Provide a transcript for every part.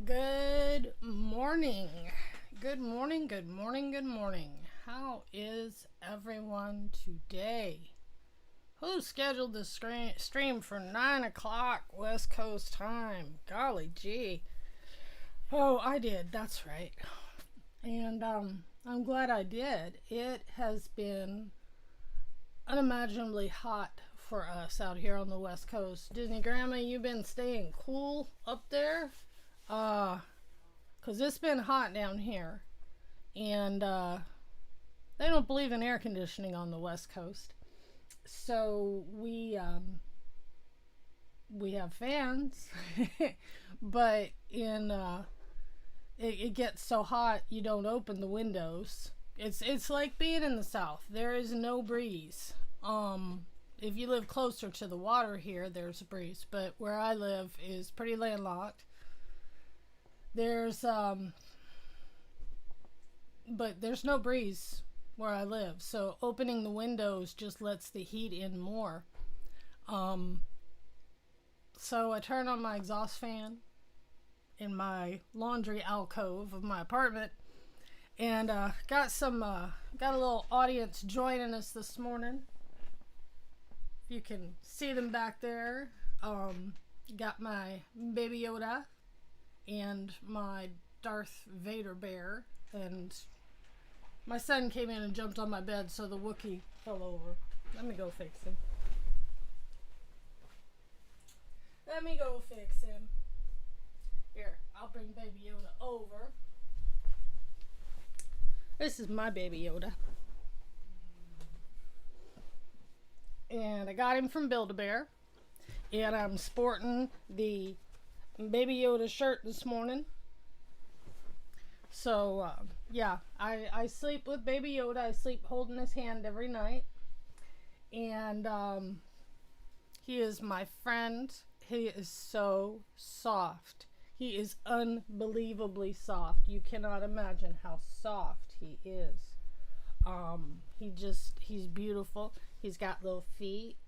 Good morning. Good morning, good morning, good morning. How is everyone today? Who scheduled the stream for 9 o'clock West Coast time? Golly gee. Oh, I did. That's right. And I'm glad I did. It has been unimaginably hot for us out here on the West Coast. Disney Grandma, you've been staying cool up there? Because it's been hot down here. And they don't believe in air conditioning on the West Coast. So we have fans, but it gets so hot you don't open the windows. It's like being in the South. There is no breeze. If you live closer to the water here, there's a breeze, but where I live is pretty landlocked. But there's no breeze where I live, so opening the windows just lets the heat in more. So I turn on my exhaust fan in my laundry alcove of my apartment, and got a little audience joining us this morning. You can see them back there. Got my Baby Yoda and my Darth Vader bear, and my son came in and jumped on my bed, so the Wookiee fell over. Let me go fix him. Here, I'll bring Baby Yoda over. This is my Baby Yoda. And I got him from Build-A-Bear. And I'm sporting the Baby Yoda shirt this morning. So, yeah, I sleep with Baby Yoda. I sleep holding his hand every night. And he is my friend. He is so soft. He is unbelievably soft. You cannot imagine how soft he is. He's beautiful. He's got little feet.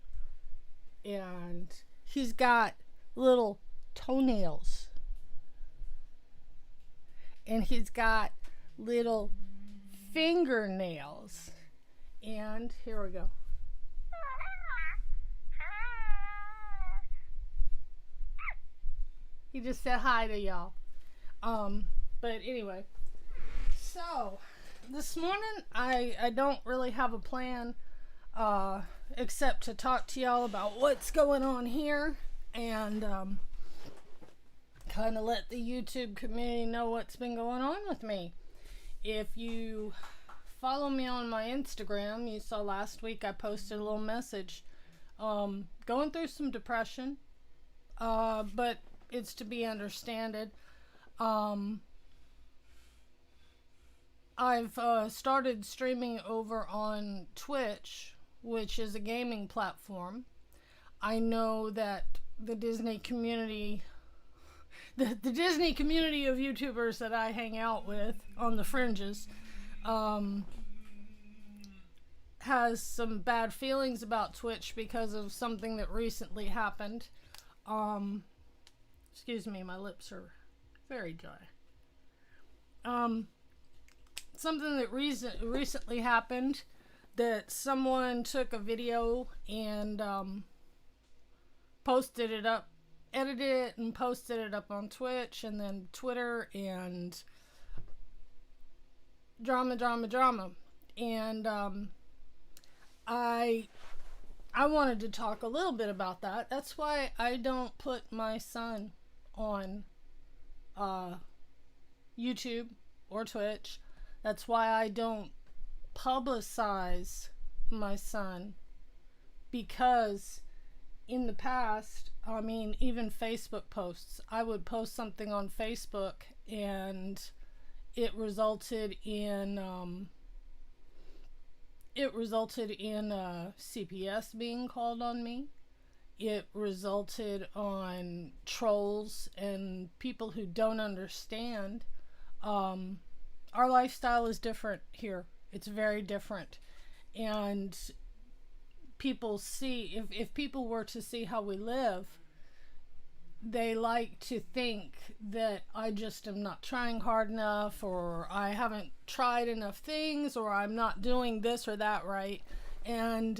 And he's got little toenails. And he's got little fingernails. And here we go. He just said hi to y'all. But anyway. So, this morning I don't really have a plan except to talk to y'all about what's going on here and kind of let the YouTube community know what's been going on with me. If you follow me on my Instagram, you saw last week I posted a little message going through some depression, but it's to be understood. I've started streaming over on Twitch, which is a gaming platform. I know that the Disney community of YouTubers that I hang out with on the fringes has some bad feelings about Twitch because of something that recently happened. Excuse me, my lips are very dry. Something that recently happened, that someone took a video and posted it up, edited it and posted it up on Twitch and then Twitter, and drama. And I wanted to talk a little bit about that. That's why I don't put my son on YouTube or Twitch. That's why I don't publicize my son, because in the past, I mean, even Facebook posts, I would post something on Facebook and it resulted in CPS being called on me. It resulted on trolls and people who don't understand. Our lifestyle is different here. It's very different. And people see, if people were to see how we live, they like to think that I just am not trying hard enough, or I haven't tried enough things, or I'm not doing this or that right. And,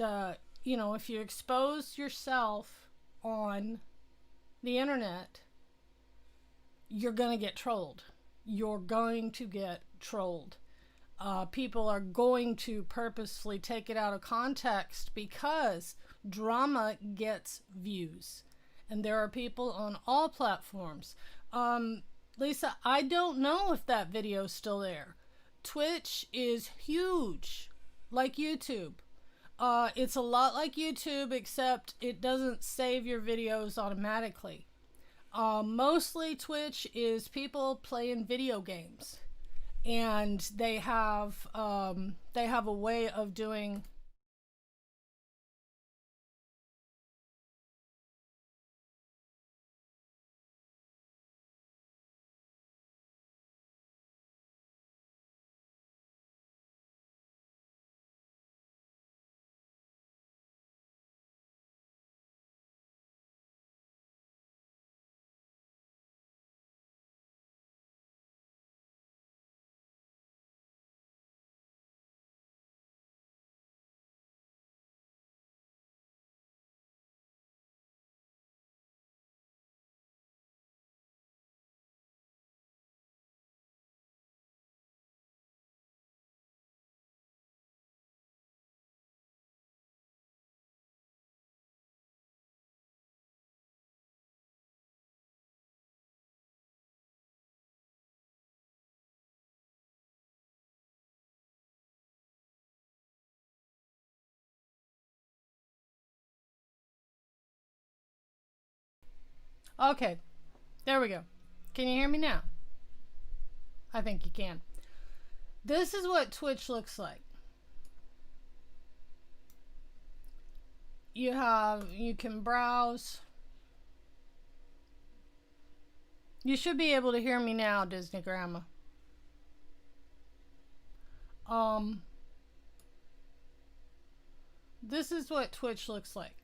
you know, if you expose yourself on the internet, you're going to get trolled. You're going to get trolled. People are going to purposefully take it out of context because drama gets views. And there are people on all platforms. Lisa, I don't know if that video is still there. Twitch is huge, like YouTube. It's a lot like YouTube, except it doesn't save your videos automatically. Mostly Twitch is people playing video games, and they have a way of doing. Okay, there we go. Can you hear me now? I think you can. This is what Twitch looks like. You can browse. You should be able to hear me now, Disney Grandma. This is what Twitch looks like.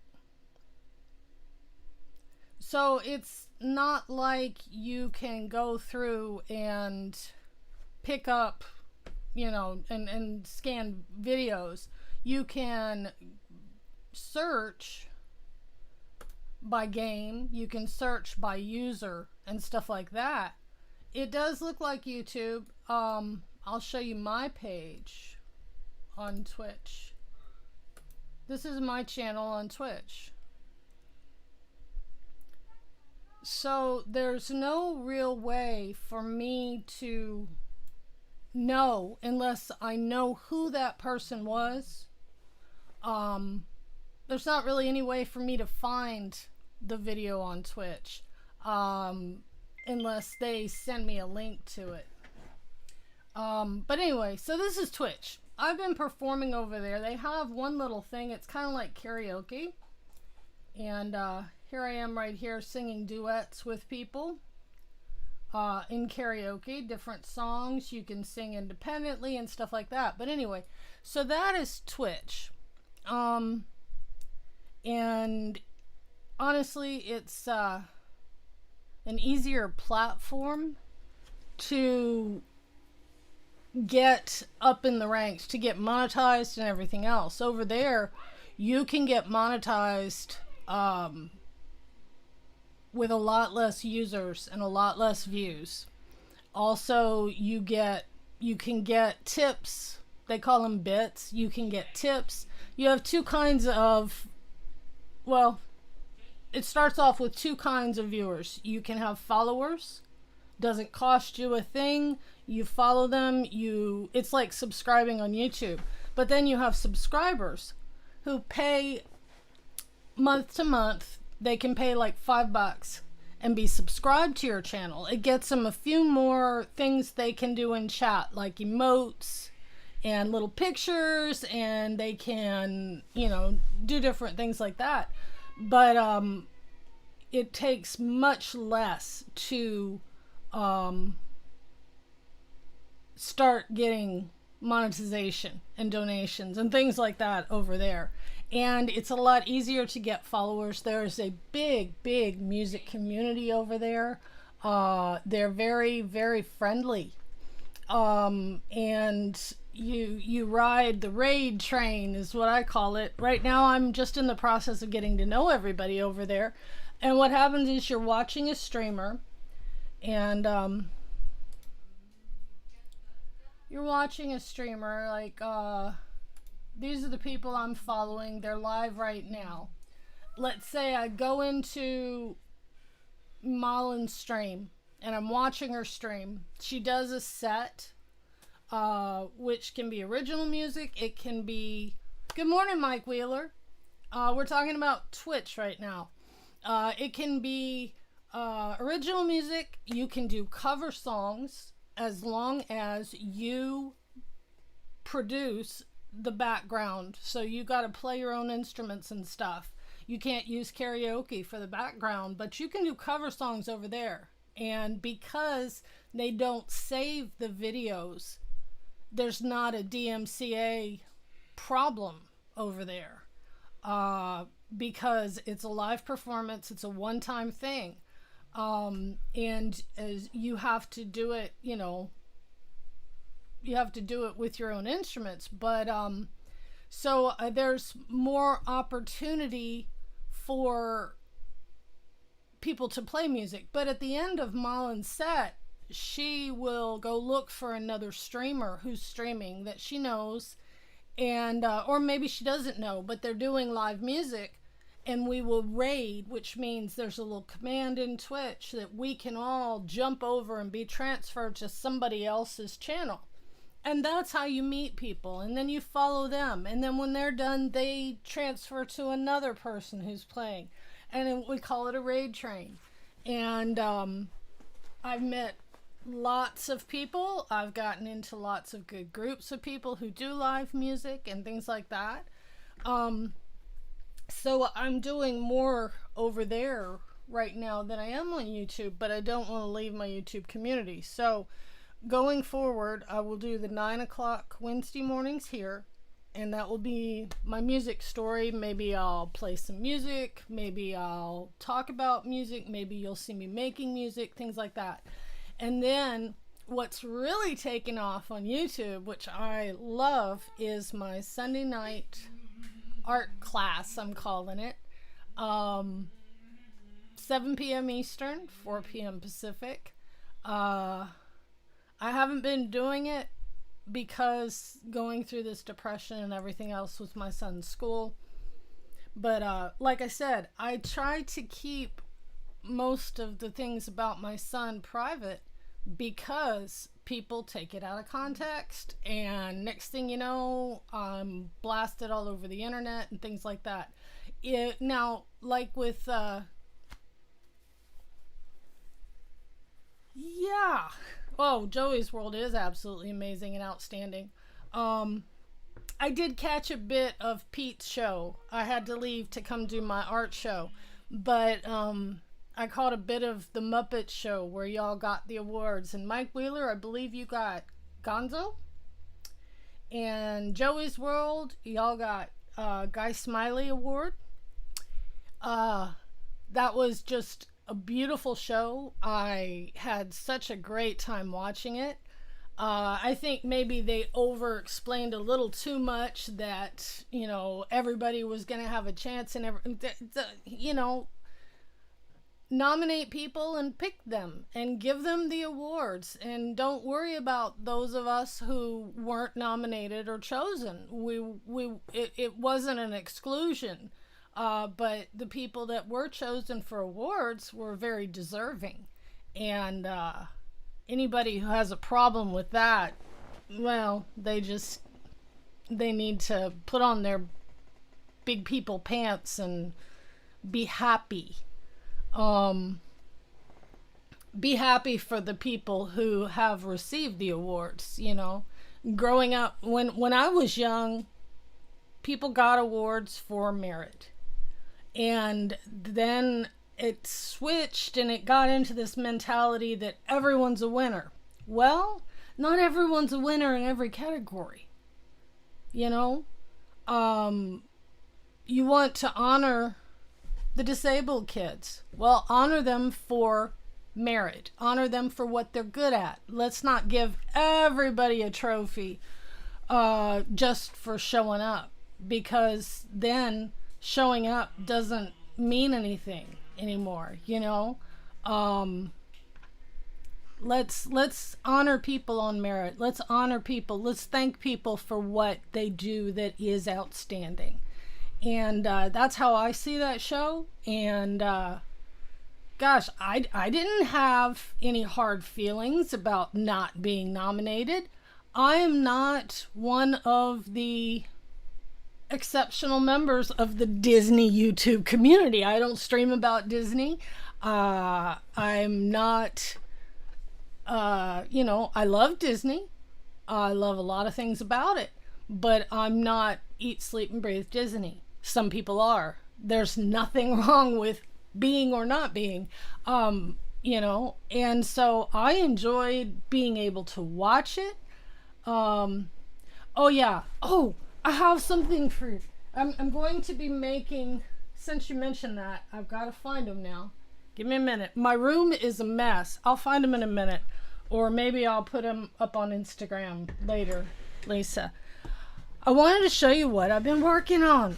So it's not like you can go through and pick up, you know, and scan videos. You can search by game, you can search by user and stuff like that. It does look like YouTube. I'll show you my page on Twitch. This is my channel on Twitch. So there's no real way for me to know unless I know who that person was. There's not really any way for me to find the video on Twitch unless they send me a link to it. But anyway, so this is Twitch. I've been performing over there. They have one little thing. It's kind of like karaoke. And here I am right here singing duets with people in karaoke. Different songs you can sing independently and stuff like that. But anyway, so that is Twitch. And honestly, it's an easier platform to get up in the ranks, to get monetized and everything else. Over there, you can get monetized with a lot less users and a lot less views. Also, you can get tips. They call them bits. You can get tips. You have two kinds of, well, it starts off with two kinds of viewers. You can have followers. Doesn't cost you a thing. You follow them. It's like subscribing on YouTube. But then you have subscribers who pay month to month. They can pay like $5 and be subscribed to your channel. It gets them a few more things they can do in chat, like emotes and little pictures, and they can, you know, do different things like that. But it takes much less to start getting monetization and donations and things like that over there. And it's a lot easier to get followers. There's a big music community over there. They're very, very friendly. And you ride the raid train is what I call it. Right now I'm just in the process of getting to know everybody over there. And what happens is you're watching a streamer, and you're watching a streamer like these are the people I'm following. They're live right now. Let's say I go into Malin's stream and I'm watching her stream. She does a set, which can be original music. It can be, good morning, Mike Wheeler. We're talking about Twitch right now. It can be original music. You can do cover songs as long as you produce the background. So you got to play your own instruments and stuff. You can't use karaoke for the background, but you can do cover songs over there. And because they don't save the videos, there's not a DMCA problem over there. Because it's a live performance, it's a one-time thing. And as you have to do it, you have to do it with your own instruments. But so there's more opportunity for people to play music. But at the end of Malin's set, she will go look for another streamer who's streaming that she knows, and or maybe she doesn't know, but they're doing live music, and we will raid, which means there's a little command in Twitch that we can all jump over and be transferred to somebody else's channel. And that's how you meet people. And then you follow them. And then when they're done, they transfer to another person who's playing. And we call it a raid train. And I've met lots of people. I've gotten into lots of good groups of people who do live music and things like that. So I'm doing more over there right now than I am on YouTube, but I don't want to leave my YouTube community. So going forward, I will do the 9 o'clock Wednesday mornings here, and that will be my music story. Maybe I'll play some music, maybe I'll talk about music, maybe you'll see me making music, things like that. And then what's really taken off on YouTube, which I love, is my Sunday night art class, I'm calling it. 7 p.m. Eastern, 4 p.m. Pacific. I haven't been doing it because going through this depression and everything else with my son's school. But like I said, I try to keep most of the things about my son private because people take it out of context, and next thing you know, I'm blasted all over the internet and things like that. Now, like with yeah. Oh, Joey's World is absolutely amazing and outstanding. I did catch a bit of Pete's show. I had to leave to come do my art show. But I caught a bit of the Muppet Show where y'all got the awards. And Mike Wheeler, I believe you got Gonzo. And Joey's World, y'all got Guy Smiley Award. That was just a beautiful show. I had such a great time watching it. I think maybe they over-explained a little too much that, everybody was going to have a chance, and nominate people and pick them and give them the awards, and don't worry about those of us who weren't nominated or chosen. It wasn't an exclusion. But the people that were chosen for awards were very deserving. And anybody who has a problem with that, well, they need to put on their big people pants and be happy. Be happy for the people who have received the awards, Growing up, when I was young, people got awards for merit. And then it switched and it got into this mentality that everyone's a winner. Well, not everyone's a winner in every category. You know, you want to honor the disabled kids. Well, honor them for merit. Honor them for what they're good at. Let's not give everybody a trophy just for showing up, because then showing up doesn't mean anything anymore, you know. Let's honor people on merit. Let's honor people. Let's thank people for what they do that is outstanding. And that's how I see that show. And gosh, I didn't have any hard feelings about not being nominated. I am not one of the exceptional members of the Disney YouTube community. I don't stream about Disney. I'm not, you know, I love Disney. I love a lot of things about it, but I'm not eat, sleep, and breathe Disney. Some people are. There's nothing wrong with being or not being, you know, and so I enjoyed being able to watch it. Oh yeah. Oh, I have something for, I'm going to be making, since you mentioned that, I've got to find them now. Give me a minute. My room is a mess. I'll find them in a minute. Or maybe I'll put them up on Instagram later, Lisa. I wanted to show you what I've been working on.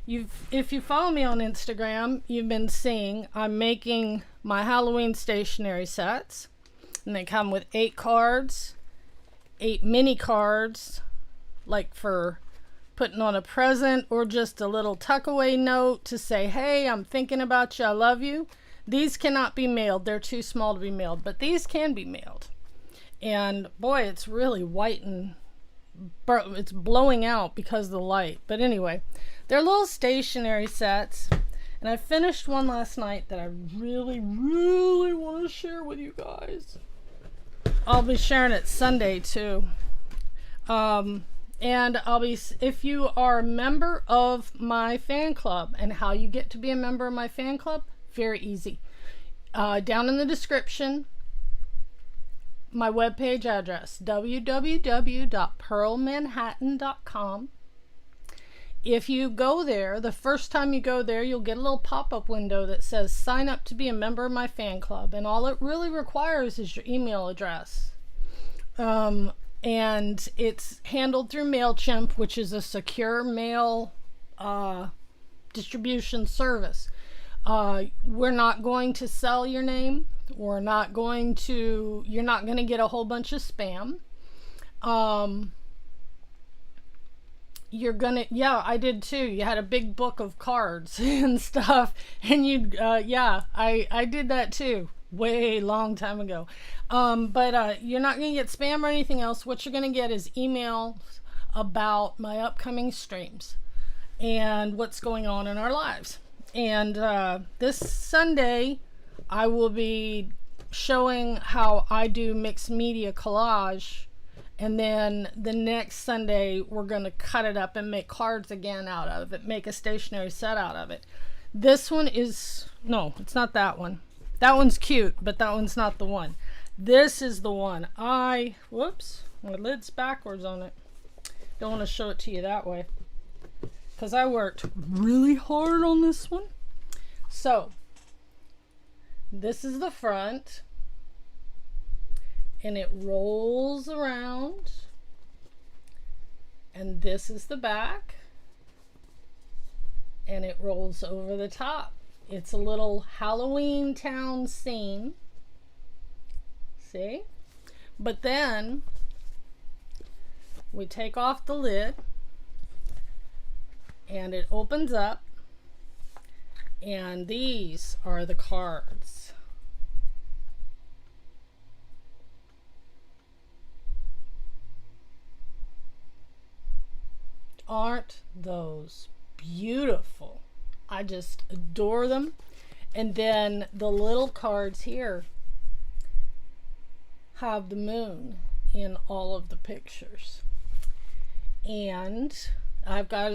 If you follow me on Instagram, you've been seeing I'm making my Halloween stationery sets. And they come with 8 cards. 8 mini cards, like for putting on a present or just a little tuck away note to say, hey, I'm thinking about you, I love you. These cannot be mailed. They're too small to be mailed, but these can be mailed. And boy, it's really white and it's blowing out because of the light. But anyway, they're little stationery sets. And I finished one last night that I really, really want to share with you guys. I'll be sharing it Sunday too. And I'll be, if you are a member of my fan club, and how you get to be a member of my fan club, very easy. Down in the description, my webpage address, www.pearlmanhattan.com. If you go there, the first time you go there, you'll get a little pop-up window that says sign up to be a member of my fan club. And all it really requires is your email address. And it's handled through MailChimp, which is a secure mail distribution service. We're not going to sell your name. You're not going to get a whole bunch of spam. Yeah, I did too. You had a big book of cards and stuff, and yeah, I did that too, way long time ago. But you're not going to get spam or anything else. What you're going to get is emails about my upcoming streams and what's going on in our lives. And this Sunday, I will be showing how I do mixed media collage. And then the next Sunday, we're going to cut it up and make cards again out of it, make a stationery set out of it. This one is, no, it's not that one. That one's cute, but that one's not the one. This is the one. Whoops, my lid's backwards on it. Don't want to show it to you that way, because I worked really hard on this one. So, this is the front. And it rolls around, and this is the back, and it rolls over the top. It's a little Halloween town scene, see? But then we take off the lid, and it opens up, and these are the cards. Aren't those beautiful? I just adore them. And then the little cards here have the moon in all of the pictures. And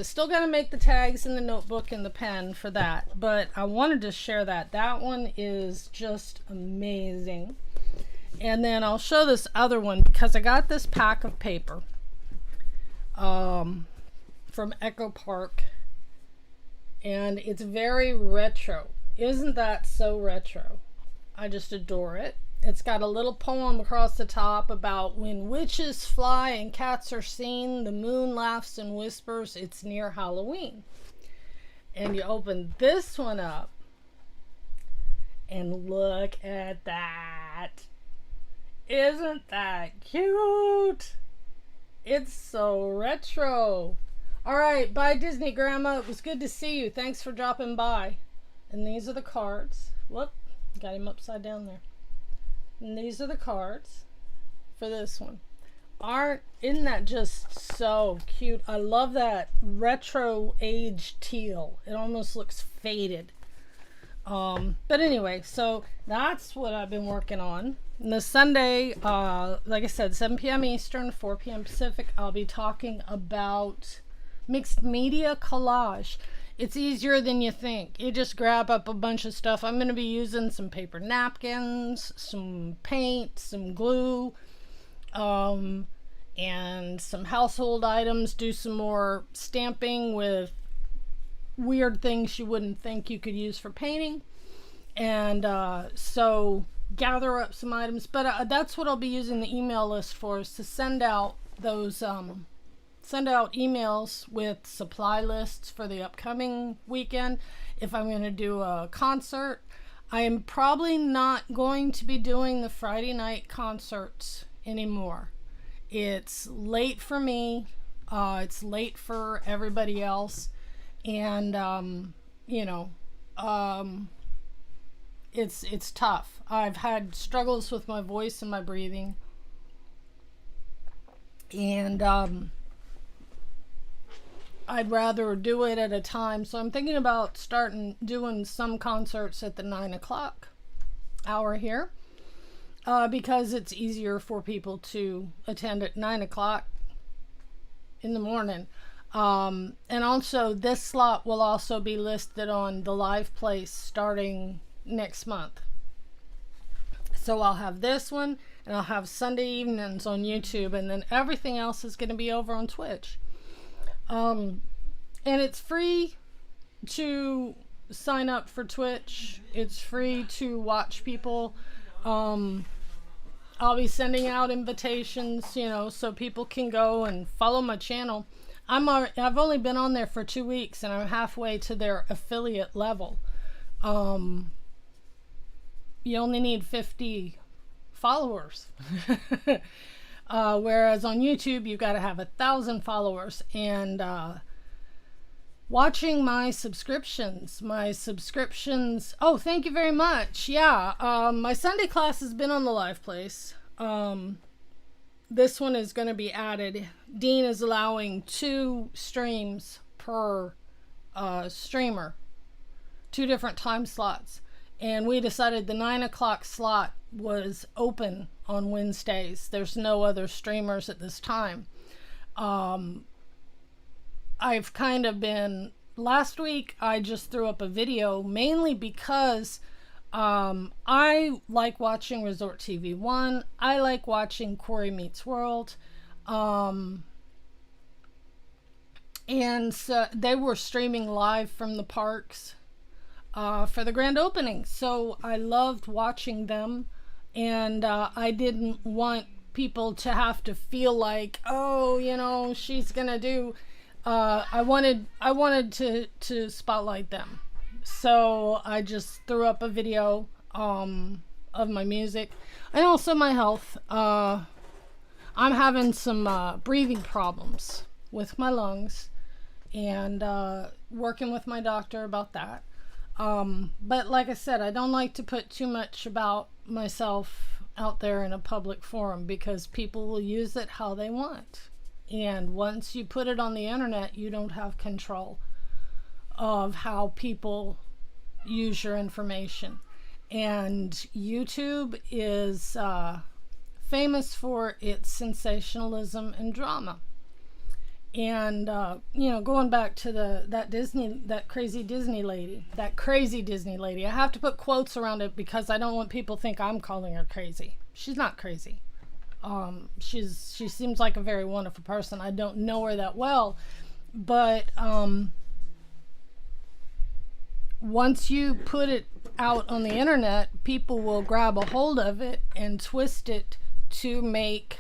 Still got to make the tags in the notebook and the pen for that, but I wanted to share that. That one is just amazing. And then I'll show this other one because I got this pack of paper from Echo Park, and it's very retro. Isn't that so retro? I just adore it. It's got a little poem across the top about when witches fly and cats are seen, the moon laughs and whispers, it's near Halloween. And you open this one up, and look at that. Isn't that cute? It's so retro. All right, bye Disney Grandma. It was good to see you. Thanks for dropping by. And these are the cards. Whoop, got him upside down there. And these are the cards for this one. Isn't that just so cute? I love that retro age teal. It almost looks faded. But anyway, so that's what I've been working on. And this Sunday, like I said, 7 p.m. Eastern, 4 p.m. Pacific, I'll be talking about mixed media collage. It's easier than you think. You just grab up a bunch of stuff. I'm going to be using some paper napkins, some paint, some glue, and some household items. Do some more stamping with weird things you wouldn't think you could use for painting. And so gather up some items. But that's what I'll be using the email list for, is to send out those... send out emails with supply lists for the upcoming weekend. If I'm going to do a concert, I am probably not going to be doing the Friday night concerts anymore. It's late for me. It's late for everybody else. And, it's tough. I've had struggles with my voice and my breathing. And, I'd rather do it at a time. So I'm thinking about doing some concerts at the 9 o'clock hour here, because it's easier for people to attend at 9 o'clock in the morning. And also this slot will also be listed on the Live Place starting next month. So I'll have this one, and I'll have Sunday evenings on YouTube, and then everything else is going to be over on Twitch. And it's free to sign up for Twitch. It's free to watch people. I'll be sending out invitations, so people can go and follow my channel. I've only been on there for 2 weeks, and I'm halfway to their affiliate level. You only need 50 followers. Whereas on YouTube, you've got to have 1,000 followers. And watching my subscriptions. Oh, thank you very much. Yeah, my Sunday class has been on the Live Place. This one is going to be added. Dean is allowing 2 streams per streamer, 2 different time slots. And we decided the 9 o'clock slot was open on Wednesdays. There's no other streamers at this time. I've kind of been... Last week, I just threw up a video, mainly because I like watching Resort TV 1. I like watching Corey Meets World. And so they were streaming live from the parks for the grand opening. So I loved watching them. And I didn't want people to have to feel like, oh, she's going to do... I wanted to spotlight them. So I just threw up a video of my music and also my health. I'm having some breathing problems with my lungs, and working with my doctor about that. But like I said, I don't like to put too much about myself out there in a public forum, because people will use it how they want. And once you put it on the internet, you don't have control of how people use your information. And YouTube is famous for its sensationalism and drama. And going back to that crazy Disney lady, I have to put quotes around it because I don't want people to think I'm calling her crazy. She's not crazy. She seems like a very wonderful person. I don't know her that well, but once you put it out on the internet, people will grab a hold of it and twist it to make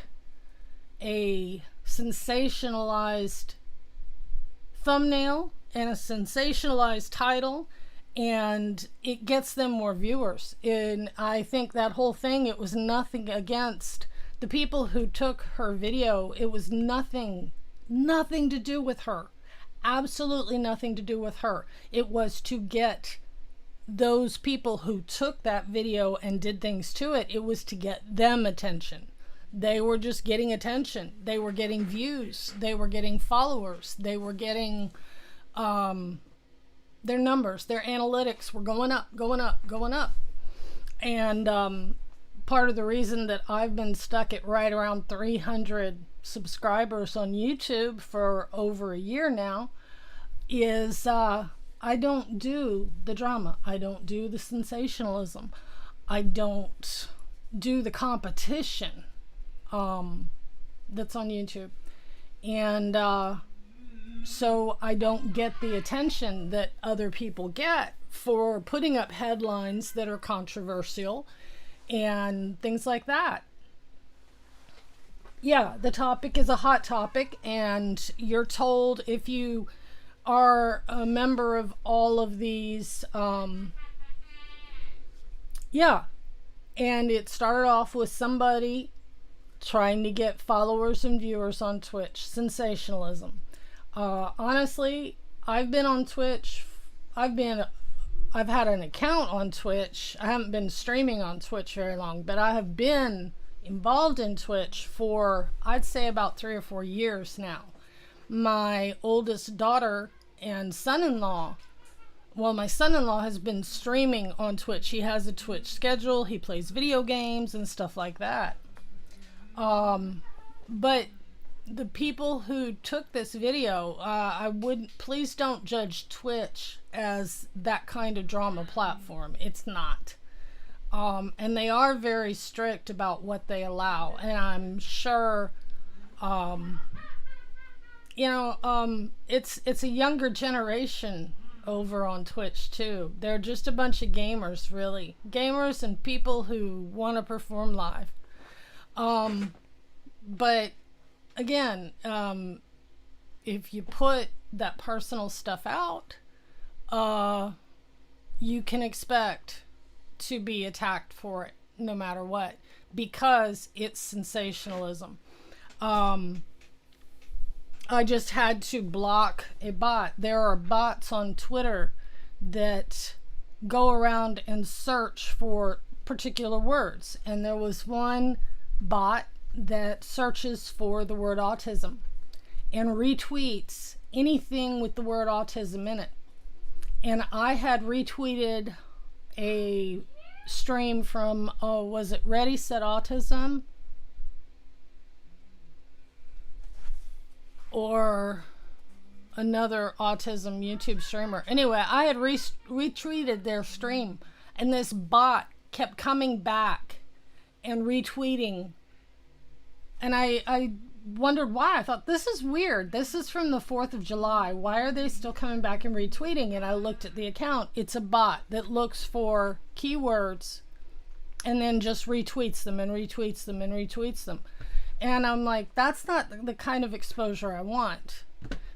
a sensationalized thumbnail and a sensationalized title, and it gets them more viewers. And I think that whole thing, it was nothing against the people who took her video. It was nothing to do with her. Absolutely nothing to do with her. It was to get those people who took that video and did things to it, it was to get them attention. They were just getting attention. They were getting views. They were getting followers. They were getting their numbers, their analytics were going up. And part of the reason that I've been stuck at right around 300 subscribers on YouTube for over a year now is I don't do the drama. I don't do the sensationalism. I don't do the competition that's on YouTube. And so I don't get the attention that other people get for putting up headlines that are controversial and things like that. Yeah, the topic is a hot topic, and you're told if you are a member of all of these, and it started off with somebody trying to get followers and viewers on Twitch. Sensationalism. Honestly, I've been on Twitch. I've had an account on Twitch. I haven't been streaming on Twitch very long, but I have been involved in Twitch for, I'd say, about 3 or 4 years now. My oldest daughter and son-in-law, well, my son-in-law has been streaming on Twitch. He has a Twitch schedule. He plays video games and stuff like that. But the people who took this video, please don't judge Twitch as that kind of drama platform. It's not. And they are very strict about what they allow. And I'm sure, it's a younger generation over on Twitch too. They're just a bunch of gamers, really. Gamers and people who want to perform live. But again, if you put that personal stuff out, you can expect to be attacked for it no matter what, because it's sensationalism. I just had to block a bot. There are bots on Twitter that go around and search for particular words, and there was one bot that searches for the word autism and retweets anything with the word autism in it. And I had retweeted a stream from, was it Ready Set Autism? Or another autism YouTube streamer. Anyway, I had retweeted their stream, and this bot kept coming back and retweeting. And I wondered why. I thought, this is weird. This is from the 4th of July. Why are they still coming back and retweeting? And I looked at the account. It's a bot that looks for keywords and then just retweets them and retweets them and retweets them. And I'm like, that's not the kind of exposure I want.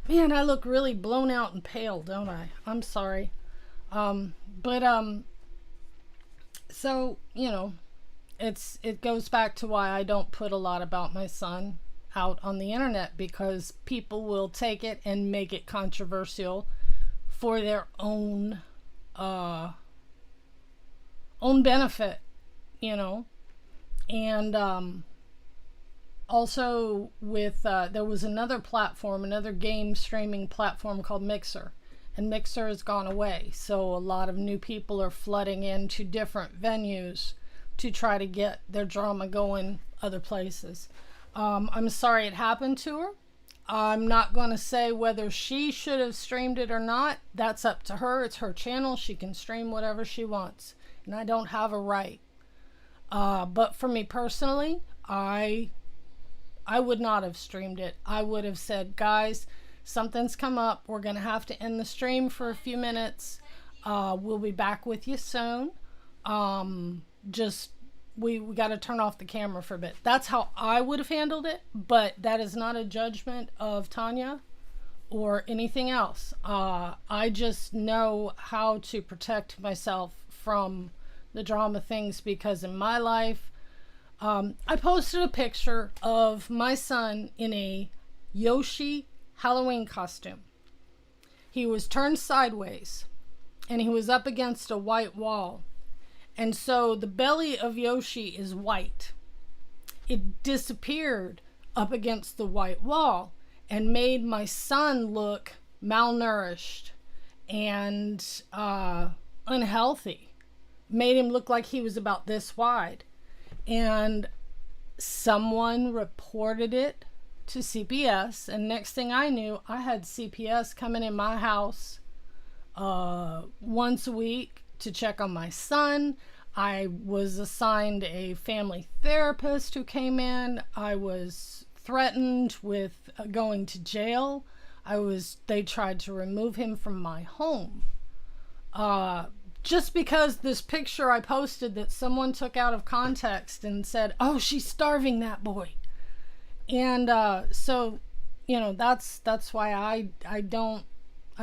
Man, I look really blown out and pale, don't I? I'm sorry. So, it goes back to why I don't put a lot about my son out on the internet, because people will take it and make it controversial for their own benefit, and also with there was another game streaming platform called Mixer, and Mixer has gone away, so a lot of new people are flooding into different venues to try to get their drama going other places. I'm sorry it happened to her. I'm not going to say whether she should have streamed it or not. That's up to her. It's her channel. She can stream whatever she wants. And I don't have a right. But for me personally, I would not have streamed it. I would have said, guys, something's come up. We're going to have to end the stream for a few minutes. We'll be back with you soon. We got to turn off the camera for a bit. That's how I would have handled it, but that is not a judgment of Tanya or anything else. I just know how to protect myself from the drama things, because in my life, I posted a picture of my son in a Yoshi Halloween costume. He was turned sideways and he was up against a white wall. And so the belly of Yoshi is white. It disappeared up against the white wall and made my son look malnourished and unhealthy. Made him look like he was about this wide. And someone reported it to CPS. And next thing I knew, I had CPS coming in my house once a week to check on my son. I was assigned a family therapist who came in. I was threatened with going to jail. They tried to remove him from my home. Just because this picture I posted that someone took out of context and said, oh, she's starving that boy. And so, that's why I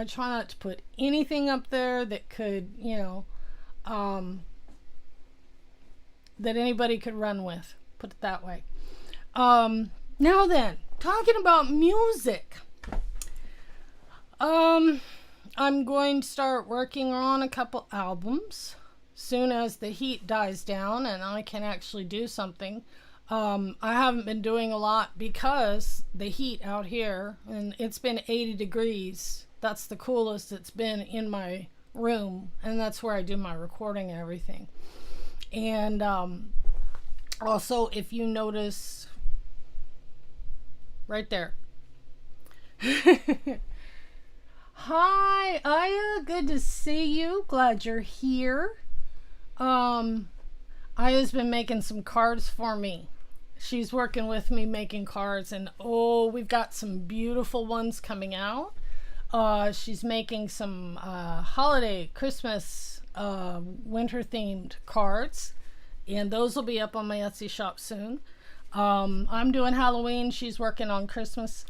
try not to put anything up there that could, that anybody could run with. Put it that way. Now then, talking about music. I'm going to start working on a couple albums soon as the heat dies down and I can actually do something. I haven't been doing a lot because the heat out here, and it's been 80 degrees. That's the coolest it's been in my room, and that's where I do my recording and everything. And also, if you notice right there. Hi, Aya, good to see you. Glad you're here. Aya's been making some cards for me. She's working with me making cards, and we've got some beautiful ones coming out. She's making some holiday, Christmas, winter-themed cards, and those will be up on my Etsy shop soon. I'm doing Halloween. She's working on Christmas.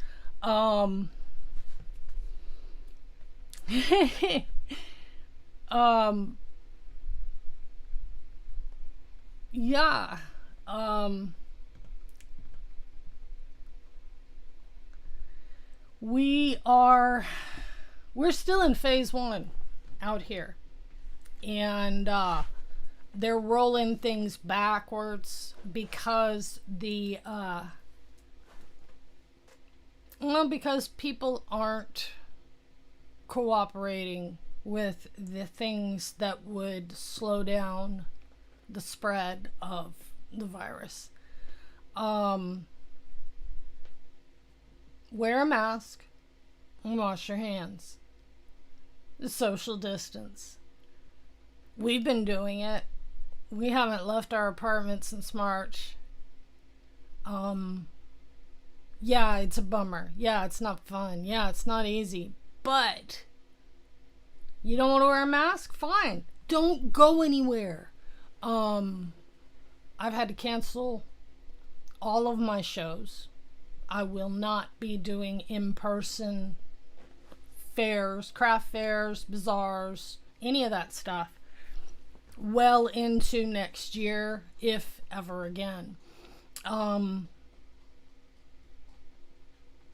Yeah. We're still in phase 1 out here, and they're rolling things backwards because because people aren't cooperating with the things that would slow down the spread of the virus. Wear a mask and wash your hands. Social distance. We've been doing it. We haven't left our apartment since March. Yeah, it's a bummer. Yeah, it's not fun. Yeah, it's not easy. But you don't want to wear a mask? Fine. Don't go anywhere. I've had to cancel all of my shows. I will not be doing in-person fairs, craft fairs, bazaars, any of that stuff well into next year, if ever again.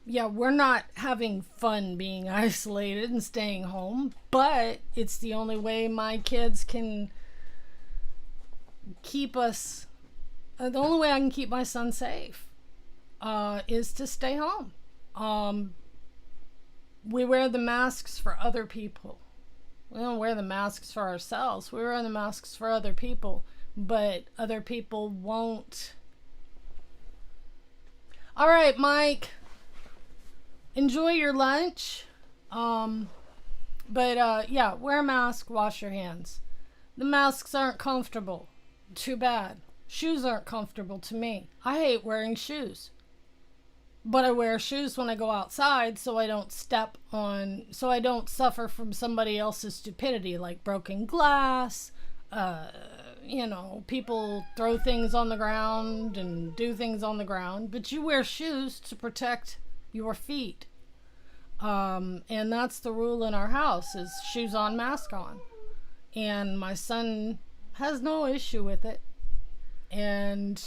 Yeah, we're not having fun being isolated and staying home, but it's the only way my kids can keep us, the only way I can keep my son safe is to stay home. We wear the masks for other people. We don't wear the masks for ourselves. We wear the masks for other people, but other people won't. All right, Mike. enjoy your lunch. But yeah, wear a mask, wash your hands. The masks aren't comfortable. Too bad. Shoes aren't comfortable to me. I hate wearing shoes. But I wear shoes when I go outside so I don't so I don't suffer from somebody else's stupidity, like broken glass, people throw things on the ground and do things on the ground, but you wear shoes to protect your feet. And that's the rule in our house is shoes on, mask on. And my son has no issue with it. And,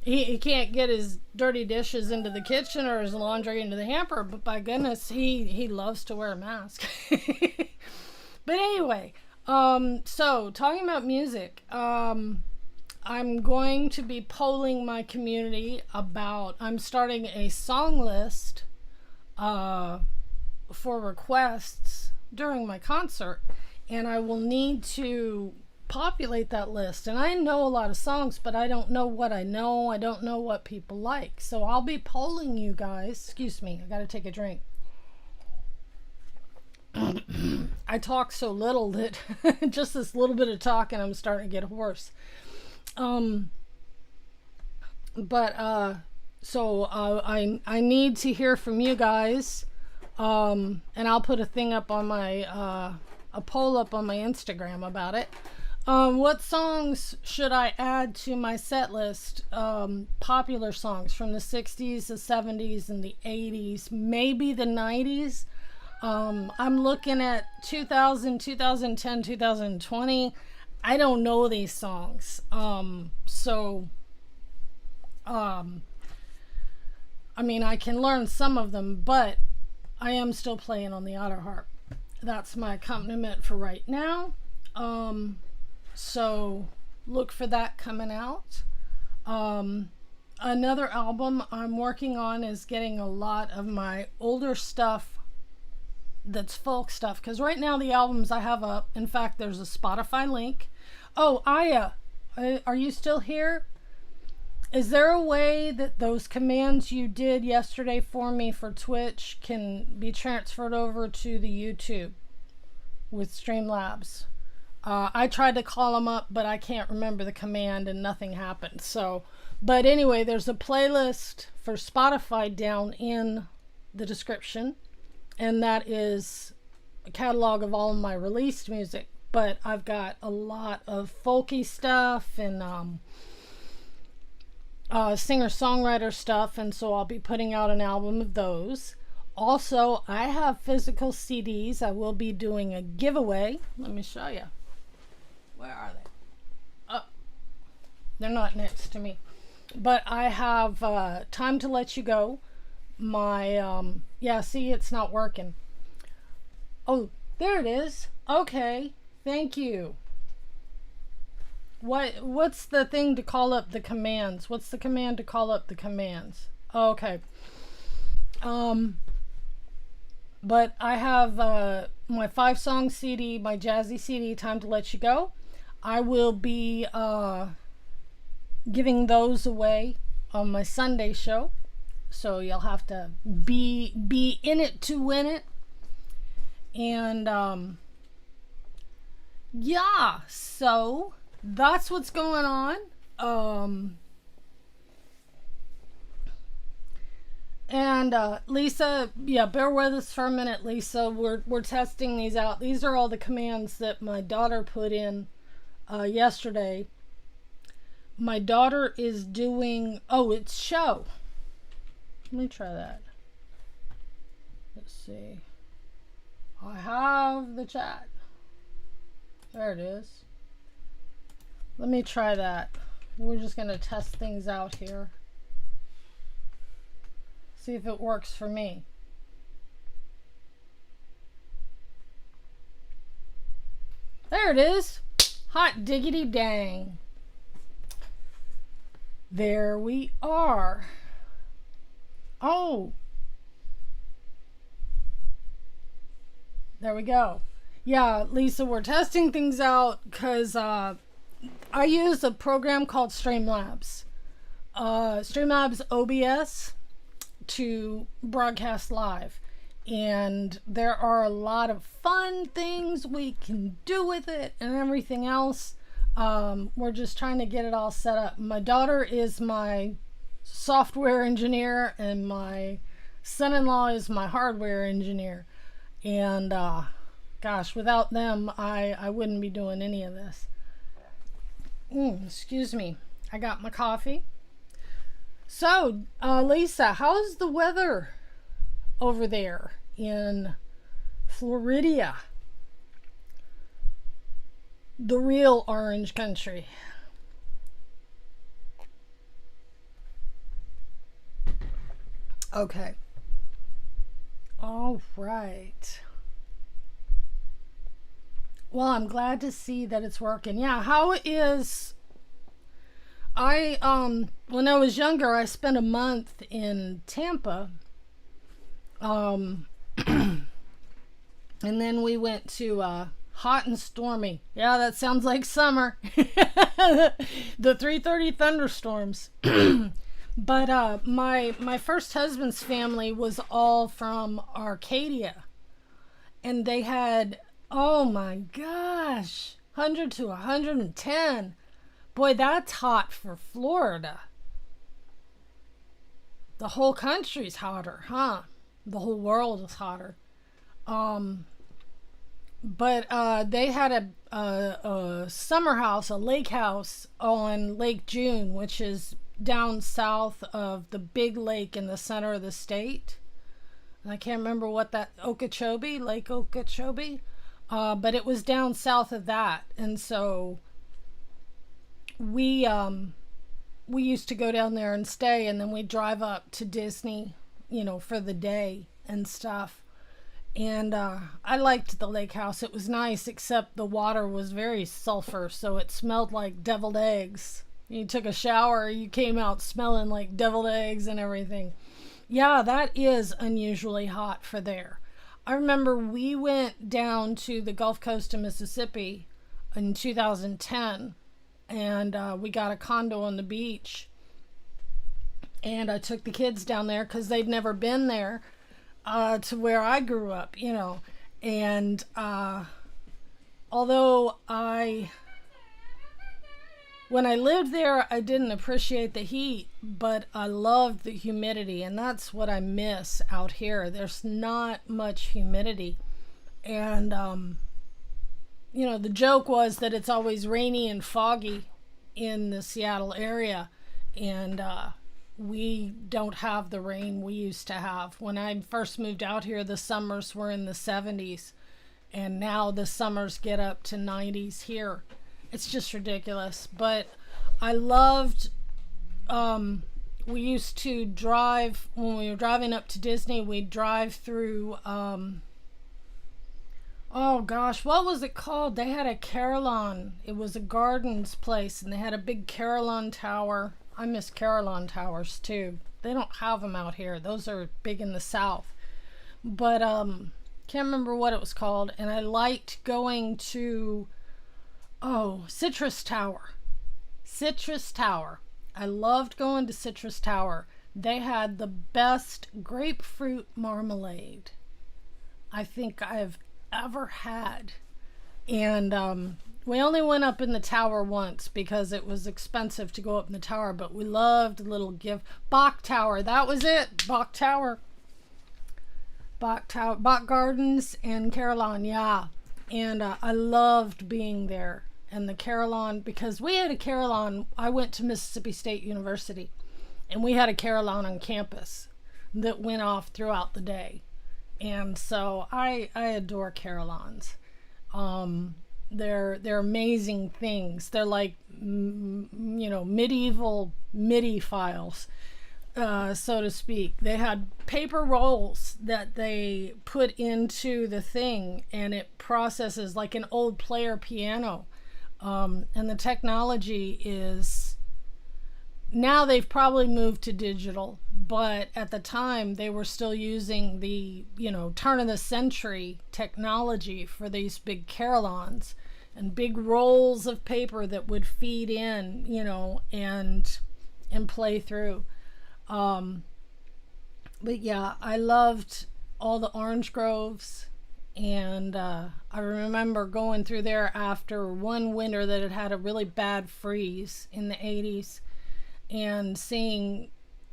he can't get his dirty dishes into the kitchen or his laundry into the hamper, but by goodness, he loves to wear a mask. But anyway, so talking about music, I'm going to be polling my community I'm starting a song list for requests during my concert, and I will need to populate that list. And I know a lot of songs, but I don't know what I know. I don't know what people like. So I'll be polling you guys. Excuse me, I gotta take a drink. I talk so little that just this little bit of talking, I'm starting to get hoarse. So I need to hear from you guys. And I'll put a thing up on a poll up on my Instagram about it. What songs should I add to my set list? Popular songs from the 60s, the 70s, and the 80s, maybe the 90s. I'm looking at 2000, 2010, 2020. I don't know these songs. I can learn some of them, but I am still playing on the auto harp. That's my accompaniment for right now. So look for that coming out. Another album I'm working on is getting a lot of my older stuff that's folk stuff, because right now the albums I have up, in fact, there's a Spotify link. Oh, Aya, are you still here? Is there a way that those commands you did yesterday for me for Twitch can be transferred over to the YouTube with Streamlabs? I tried to call them up, but I can't remember the command and nothing happened. But anyway, there's a playlist for Spotify down in the description, and that is a catalog of all of my released music. But I've got a lot of folky stuff and singer-songwriter stuff, and so I'll be putting out an album of those. Also, I have physical CDs. I will be doing a giveaway. Let me show you. Where are they? Oh, they're not next to me. But I have Time to Let You Go. My, see, it's not working. Oh, there it is. Okay, thank you. What's the thing to call up the commands? What's the command to call up the commands? Oh, okay. But I have my 5-song CD, my jazzy CD, Time to Let You Go. I will be giving those away on my Sunday show. So you'll have to be in it to win it. And yeah, so that's what's going on. And Lisa, yeah, bear with us for a minute, Lisa. We're testing these out. These are all the commands that my daughter put in yesterday. My daughter is doing, it's show. Let me try that. Let's see. I have the chat. There it is. Let me try that. We're just going to test things out here. See if it works for me. There it is. Hot diggity dang. There we are. Oh. There we go. Yeah, Lisa, we're testing things out because I use a program called Streamlabs. Streamlabs OBS. to broadcast live. And there are a lot of fun things we can do with it and everything else. We're just trying to get it all set up. My daughter is my software engineer, and my son-in-law is my hardware engineer. And gosh, without them, I wouldn't be doing any of this. Excuse me. I got my coffee. So, Lisa, how's the weather over there in Florida, the real orange country? Okay. All right. Well, I'm glad to see that it's working. Yeah, how is when I was younger, I spent a month in Tampa. Um and then we went to hot and stormy. Yeah, that sounds like summer. The 3:30 thunderstorms. But my first husband's family was all from Arcadia, and they had, oh my gosh, 100 to 110. Boy, that's hot for Florida. The whole country's hotter, huh? The whole world is hotter. Um, but they had a summer house, a lake house on Lake June, which is down south of the big lake in the center of the state. And I can't remember what that, Okeechobee, Lake Okeechobee. But it was down south of that. And so we used to go down there and stay, and then we'd drive up to Disney, for the day and stuff. And I liked the lake house. It was nice, except the water was very sulfur, so it smelled like deviled eggs. You took a shower, you came out smelling like deviled eggs and everything. Yeah, that is unusually hot for there. I remember we went down to the Gulf Coast of Mississippi in 2010, and we got a condo on the beach. And I took the kids down there because they'd never been there, to where I grew up, And although when I lived there, I didn't appreciate the heat, but I loved the humidity, and that's what I miss out here. There's not much humidity. And, the joke was that it's always rainy and foggy in the Seattle area, and we don't have the rain we used to have. When I first moved out here, the summers were in the 70s, and now the summers get up to 90s here. It's just ridiculous. But I loved, we used to drive, when we were driving up to Disney, we'd drive through, oh gosh, what was it called? They had a Carillon. It was a gardens place, and they had a big Carillon tower. I miss Carillon towers too. They don't have them out here. Those are big in the South. But can't remember what it was called. And I liked going to, Citrus Tower. Citrus Tower. I loved going to Citrus Tower. They had the best grapefruit marmalade I think I've ever had. And we only went up in the tower once because it was expensive to go up in the tower, but we loved the little gift. Bach Tower, that was it. Bach Tower. Bach Gardens and Carillon, yeah. And I loved being there. And the Carillon, because we had a Carillon, I went to Mississippi State University, and we had a Carillon on campus that went off throughout the day. And so I adore Carillons. They're amazing things. They're like, medieval MIDI files, so to speak. They had paper rolls that they put into the thing, and it processes like an old player piano. And the technology is, now they've probably moved to digital, but at the time they were still using the, turn of the century technology for these big carillons and big rolls of paper that would feed in, and play through. But yeah, I loved all the orange groves. And I remember going through there after one winter that had had a really bad freeze in the 80s, and seeing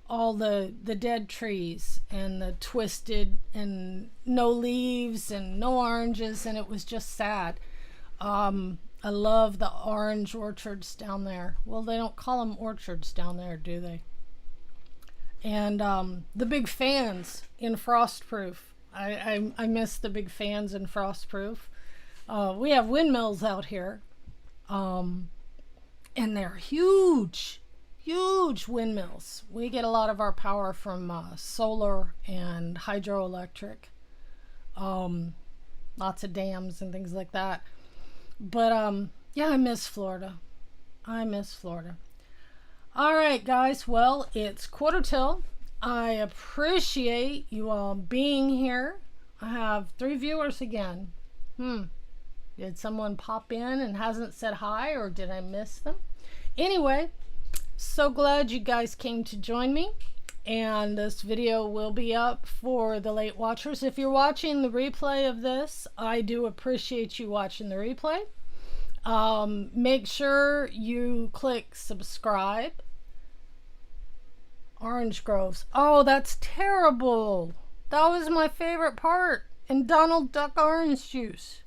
all the dead trees and the twisted and no leaves and no oranges, and it was just sad. I love the orange orchards down there. Well, they don't call them orchards down there, do they? And the big fans in Frostproof. I miss the big fans in Frostproof. We have windmills out here, and they're huge, huge windmills. We get a lot of our power from solar and hydroelectric, lots of dams and things like that. But yeah, I miss Florida. I miss Florida. All right, guys. Well, it's quarter till. I appreciate you all being here. I have 3 viewers again. Did someone pop in and hasn't said hi, or did I miss them? Anyway, so glad you guys came to join me. And this video will be up for the late watchers. If you're watching the replay of this, I do appreciate you watching the replay. Make sure you click subscribe. Orange groves. Oh, that's terrible. That was my favorite part. And Donald Duck orange juice.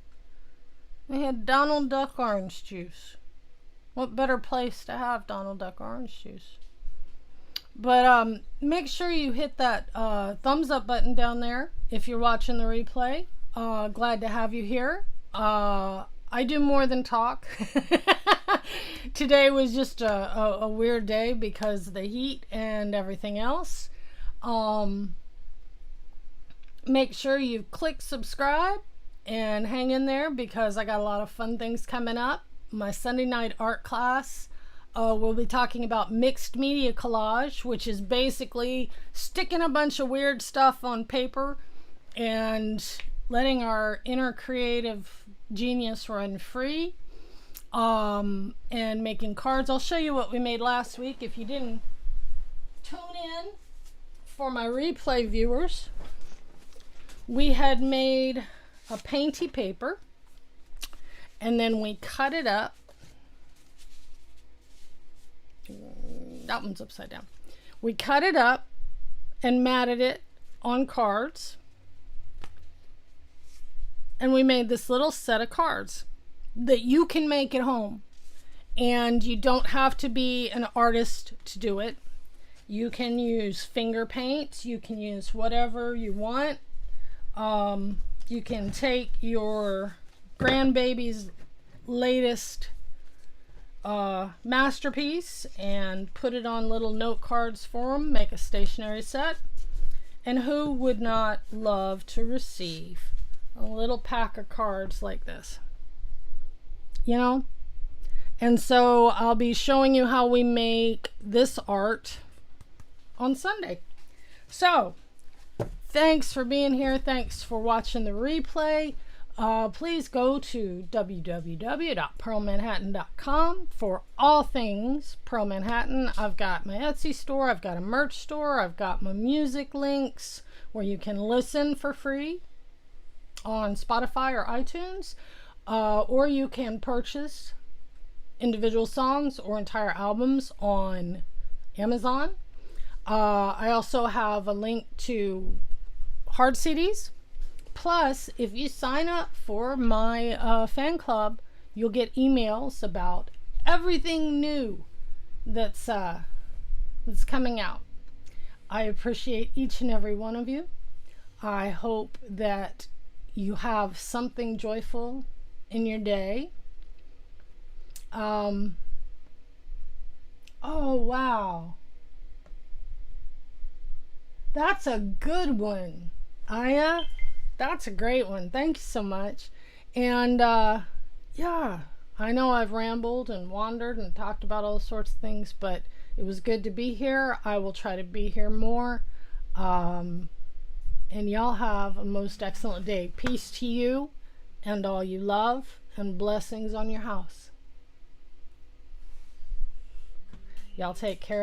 We had Donald Duck orange juice. What better place to have Donald Duck orange juice? But make sure you hit that thumbs up button down there if you're watching the replay. Glad to have you here. I do more than talk. Today was just a weird day because of the heat and everything else. Make sure you click subscribe and hang in there, because I got a lot of fun things coming up. My Sunday night art class. We'll be talking about mixed media collage, which is basically sticking a bunch of weird stuff on paper and letting our inner creative genius run free, and making cards. I'll show you what we made last week if you didn't tune in. For my replay viewers, we had made a painty paper, and then we cut it up. That one's upside down. We cut it up and matted it on cards, and we made this little set of cards that you can make at home, and you don't have to be an artist to do it. You can use finger paint, you can use whatever you want. You can take your grandbaby's latest masterpiece and put it on little note cards for them, make a stationery set. And who would not love to receive a little pack of cards like this, you know? And so I'll be showing you how we make this art on Sunday. So thanks for being here. Thanks for watching the replay. Please go to www.pearlmanhattan.com for all things Pearl Manhattan. I've got my Etsy store, I've got a merch store, I've got my music links where you can listen for free on Spotify or iTunes, or you can purchase individual songs or entire albums on Amazon. I also have a link to hard CDs. Plus, if you sign up for my fan club, you'll get emails about everything new that's coming out. I appreciate each and every one of you. I hope that you have something joyful in your day. Oh, wow. That's a good one, Aya. That's a great one. Thank you so much. And yeah, I know I've rambled and wandered and talked about all sorts of things, but it was good to be here. I will try to be here more. And y'all have a most excellent day. Peace to you and all you love, and blessings on your house. Y'all take care.